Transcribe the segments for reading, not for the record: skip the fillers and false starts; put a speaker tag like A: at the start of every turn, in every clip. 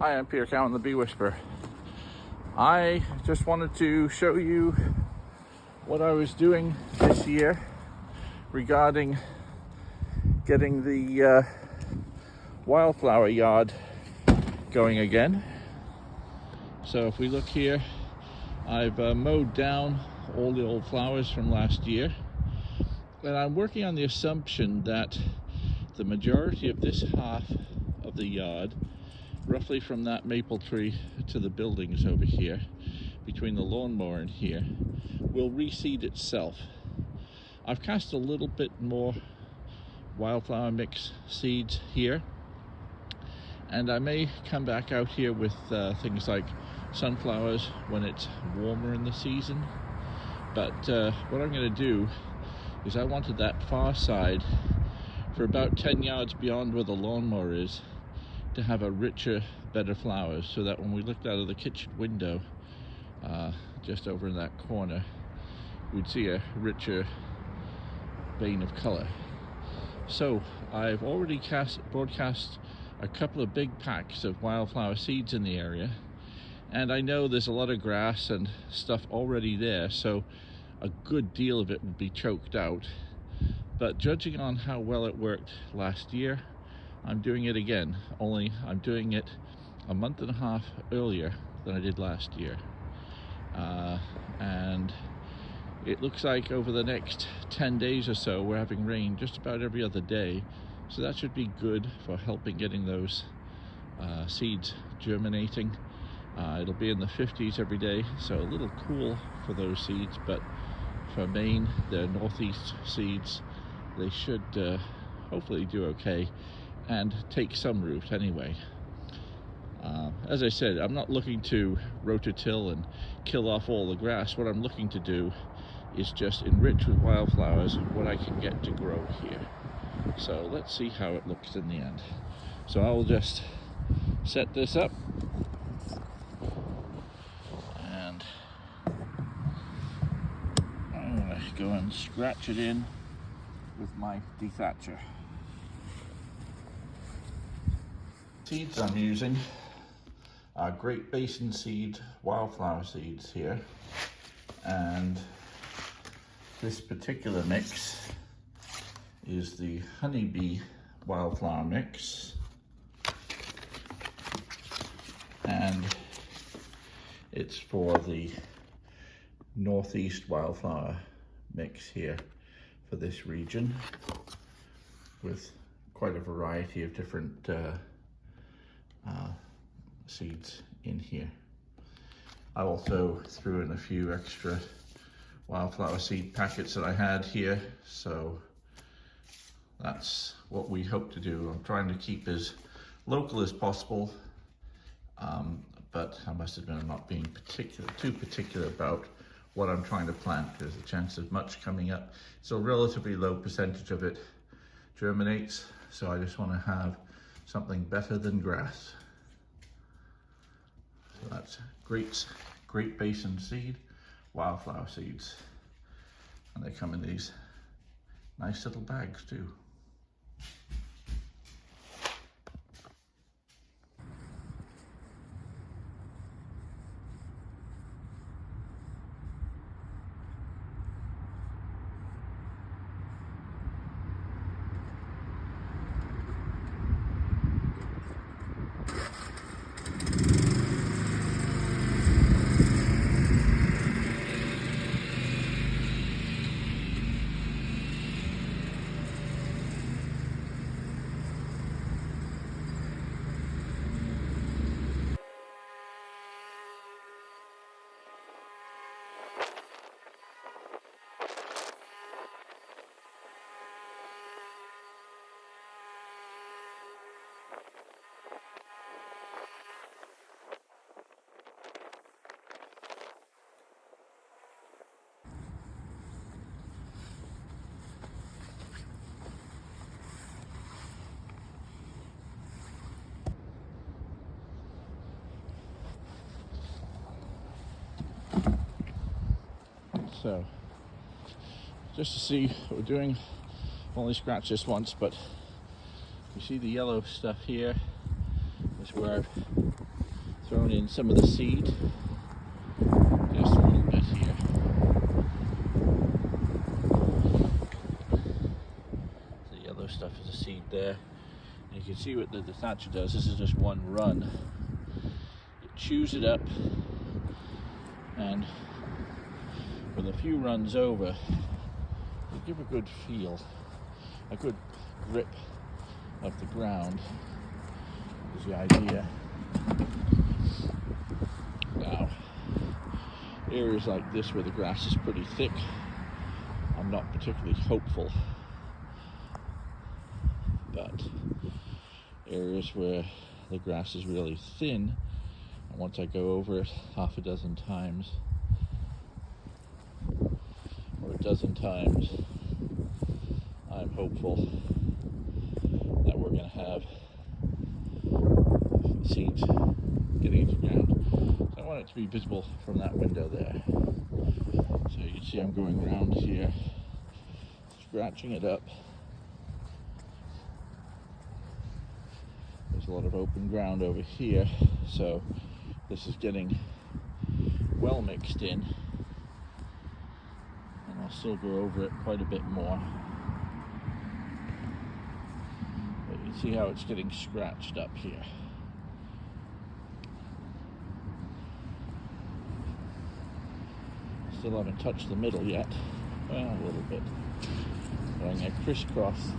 A: Hi, I'm Peter Cowan, the Bee Whisperer. I just wanted to show you what I was doing this year regarding getting the wildflower yard going again. So if we look here, I've mowed down all the old flowers from last year, and I'm working on the assumption that the majority of this half of the yard, roughly from that maple tree to the buildings over here, between the lawnmower and here, will reseed itself. I've cast a little bit more wildflower mix seeds here, and I may come back out here with things like sunflowers when it's warmer in the season. But what I'm going to do is I wanted that far side, for about 10 yards beyond where the lawnmower is, to have a richer, better flowers, so that when we looked out of the kitchen window just over in that corner, we'd see a richer vein of color. So I've already broadcast a couple of big packs of wildflower seeds in the area, and I know there's a lot of grass and stuff already there, so a good deal of it would be choked out. But judging on how well it worked last year, I'm doing it again, only I'm doing it a month and a half earlier than I did last year. And it looks like over the next 10 days or so, we're having rain just about every other day. So that should be good for helping getting those seeds germinating. It'll be in the 50s every day, so a little cool for those seeds, but for Maine, the northeast seeds, they should hopefully do okay and take some root anyway. As I said, I'm not looking to rototill and kill off all the grass. What I'm looking to do is just enrich with wildflowers what I can get to grow here. So let's see how it looks in the end. So I will just set this up, and I'm going to go and scratch it in with my dethatcher. Seeds I'm using are Great Basin seed wildflower seeds here, and this particular mix is the honeybee wildflower mix, and it's for the northeast wildflower mix here for this region, with quite a variety of different seeds in here. I also threw in a few extra wildflower seed packets that I had here, so that's what we hope to do. I'm trying to keep as local as possible, but I must admit I'm not being too particular about what I'm trying to plant, because the chance of much coming up, so a relatively low percentage of it germinates, so I just want to have something better than grass. So that's Great Basin seed wildflower seeds, and they come in these nice little bags too. So just to see what we're doing, I've only scratched this once, but you see the yellow stuff here, is where I've thrown in some of the seed. Just a little bit here. The yellow stuff is a seed there. And you can see what the thatcher does. This is just one run. It chews it up, and with a few runs over, you give a good feel, a good grip of the ground is the idea. Now, areas like this where the grass is pretty thick, I'm not particularly hopeful, but areas where the grass is really thin, and once I go over it half a dozen times or a dozen times, I'm hopeful that we're going to have seeds getting into the ground. So I want it to be visible from that window there. So you can see I'm going around here, scratching it up. There's a lot of open ground over here, so this is getting well mixed in. And I'll still go over it quite a bit more. But you can see how it's getting scratched up here. Still haven't touched the middle yet. Well, a little bit. But I'm going to crisscross,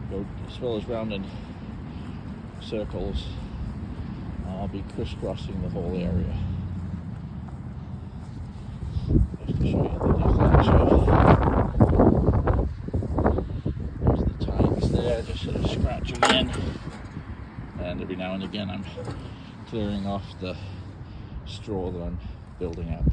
A: go as well as round in circles. I'll be crisscrossing the whole area. Just to show you the new thatcher. There's the tines there, just sort of scratching in. And every now and again I'm clearing off the straw that I'm building up.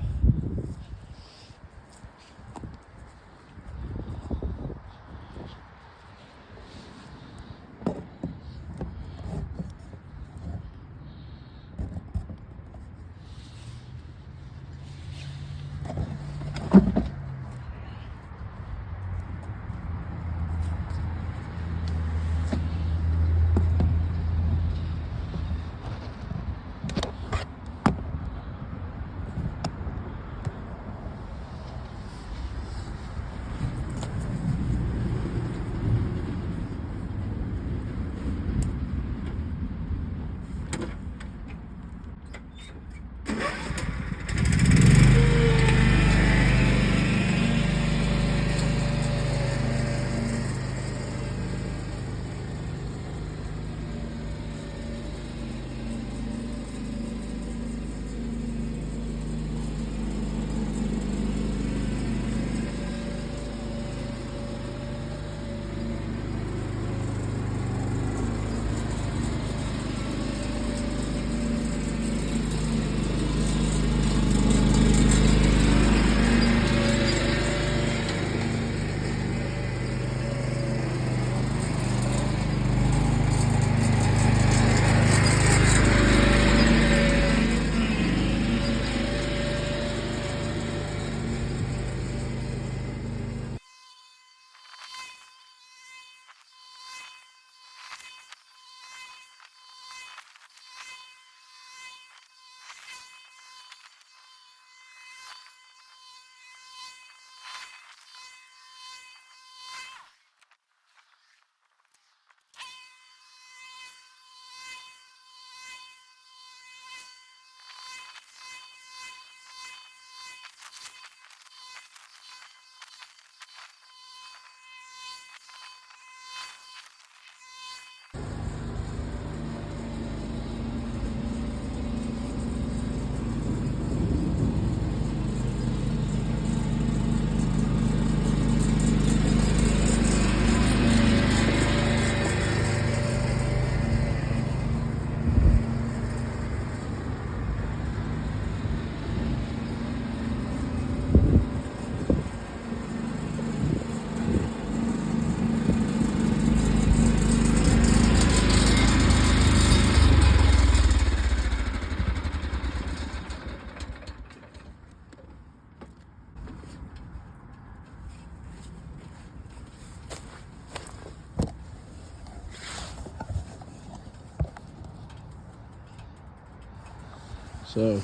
A: So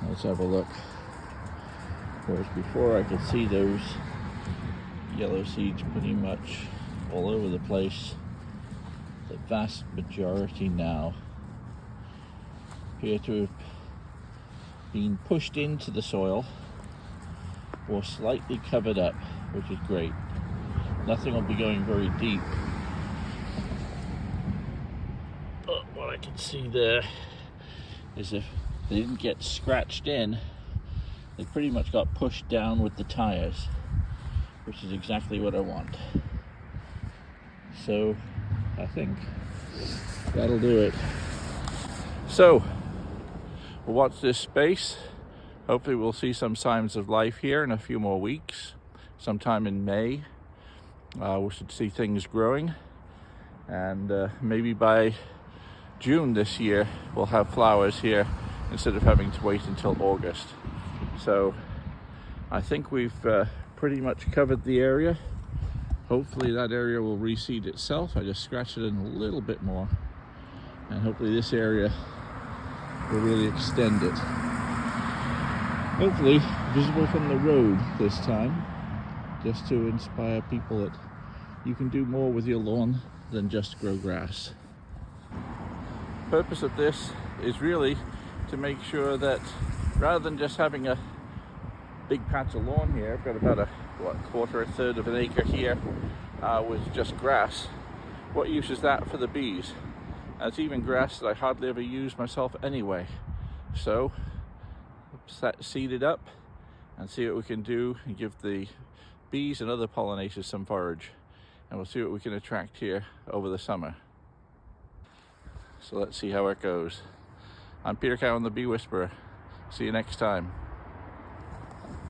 A: let's have a look. Whereas before I could see those yellow seeds pretty much all over the place, the vast majority now appear to have been pushed into the soil or slightly covered up, which is great. Nothing will be going very deep. But what I can see there is if they didn't get scratched in, they pretty much got pushed down with the tires, which is exactly what I want. So I think that'll do it. So we'll watch this space. Hopefully we'll see some signs of life here in a few more weeks. Sometime in May, we should see things growing. And maybe by June this year, we'll have flowers here instead of having to wait until August. So I think we've pretty much covered the area. Hopefully that area will reseed itself. I just scratched it in a little bit more. And hopefully this area will really extend it. Hopefully visible from the road this time, just to inspire people that you can do more with your lawn than just grow grass. The purpose of this is really to make sure that rather than just having a big patch of lawn here, I've got about a quarter, a third of an acre here with just grass. What use is that for the bees? And it's even grass that I hardly ever use myself anyway. So seed it up and see what we can do and give the bees and other pollinators some forage, and we'll see what we can attract here over the summer. So let's see how it goes. I'm Peter Cowan, the Bee Whisperer. See you next time.